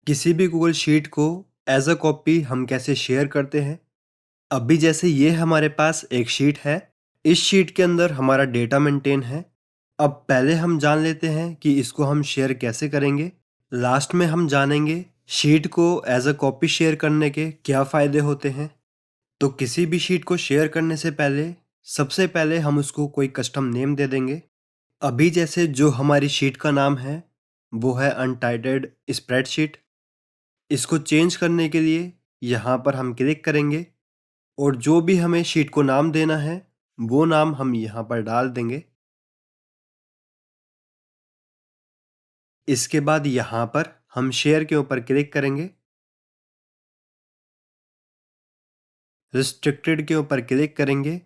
किसी भी Google sheet को एज अ कॉपी हम कैसे शेयर करते हैं। अभी जैसे ये हमारे पास एक शीट है। इस शीट के अंदर हमारा डेटा मेंटेन है। अब पहले हम जान लेते हैं कि इसको हम शेयर कैसे करेंगे। लास्ट में हम जानेंगे शीट को एज अ कॉपी शेयर करने के क्या फ़ायदे होते हैं। तो किसी भी शीट को शेयर करने से पहले सबसे पहले हम उसको कोई कस्टम नेम दे देंगे। अभी जैसे जो हमारी शीट का नाम है वो है अनटाइटल्ड स्प्रेडशीट। इसको चेंज करने के लिए यहाँ पर हम क्लिक करेंगे और जो भी हमें शीट को नाम देना है वो नाम हम यहाँ पर डाल देंगे। इसके बाद यहाँ पर हम शेयर के ऊपर क्लिक करेंगे। रिस्ट्रिक्टेड के ऊपर क्लिक करेंगे।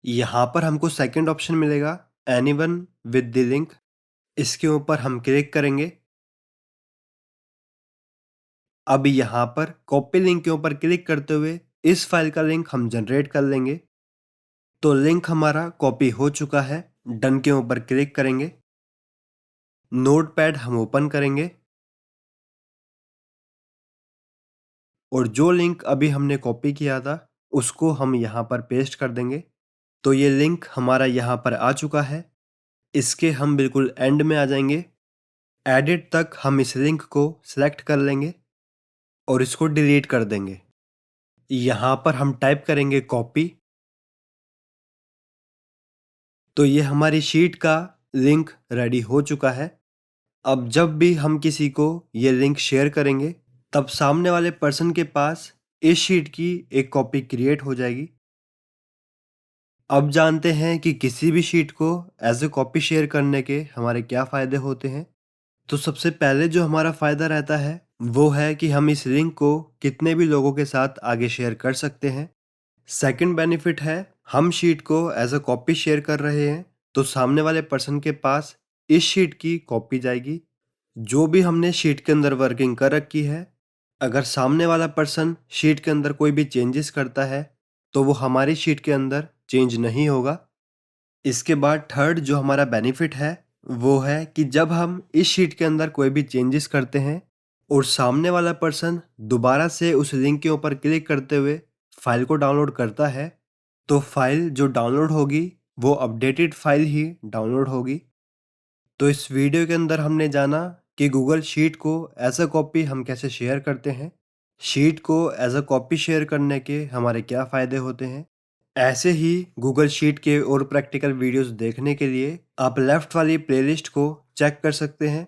यहाँ पर हमको सेकंड ऑप्शन मिलेगा एनीवन विद द लिंक। इसके ऊपर हम क्लिक करेंगे। अब यहाँ पर कॉपी लिंक के ऊपर क्लिक करते हुए इस फाइल का लिंक हम जनरेट कर लेंगे। तो लिंक हमारा कॉपी हो चुका है। डन के ऊपर क्लिक करेंगे। नोटपैड हम ओपन करेंगे और जो लिंक अभी हमने कॉपी किया था उसको हम यहाँ पर पेस्ट कर देंगे। तो ये लिंक हमारा यहाँ पर आ चुका है। इसके हम बिल्कुल एंड में आ जाएंगे। एडिट तक हम इस लिंक को सिलेक्ट कर लेंगे और इसको डिलीट कर देंगे। यहाँ पर हम टाइप करेंगे कॉपी। तो ये हमारी शीट का लिंक रेडी हो चुका है। अब जब भी हम किसी को ये लिंक शेयर करेंगे तब सामने वाले पर्सन के पास इस शीट की एक कॉपी क्रिएट हो जाएगी। अब जानते हैं कि किसी भी शीट को एज ए कॉपी शेयर करने के हमारे क्या फ़ायदे होते हैं। तो सबसे पहले जो हमारा फ़ायदा रहता है वो है कि हम इस लिंक को कितने भी लोगों के साथ आगे शेयर कर सकते हैं। सेकंड बेनिफिट है हम शीट को एज अ कॉपी शेयर कर रहे हैं तो सामने वाले पर्सन के पास इस शीट की कॉपी जाएगी। जो भी हमने शीट के अंदर वर्किंग कर रखी है, अगर सामने वाला पर्सन शीट के अंदर कोई भी चेंजेस करता है तो वो हमारी शीट के अंदर चेंज नहीं होगा। इसके बाद थर्ड जो हमारा बेनिफिट है वो है कि जब हम इस शीट के अंदर कोई भी चेंजेस करते हैं और सामने वाला पर्सन दोबारा से उस लिंक के ऊपर क्लिक करते हुए फाइल को डाउनलोड करता है तो फाइल जो डाउनलोड होगी वो अपडेटेड फाइल ही डाउनलोड होगी। तो इस वीडियो के अंदर हमने जाना कि गूगल शीट को एज अ कॉपी हम कैसे शेयर करते हैं। शीट को एज अ कॉपी शेयर करने के हमारे क्या फ़ायदे होते हैं। ऐसे ही गूगल शीट के और प्रैक्टिकल वीडियोस देखने के लिए आप लेफ्ट वाली प्लेलिस्ट को चेक कर सकते हैं।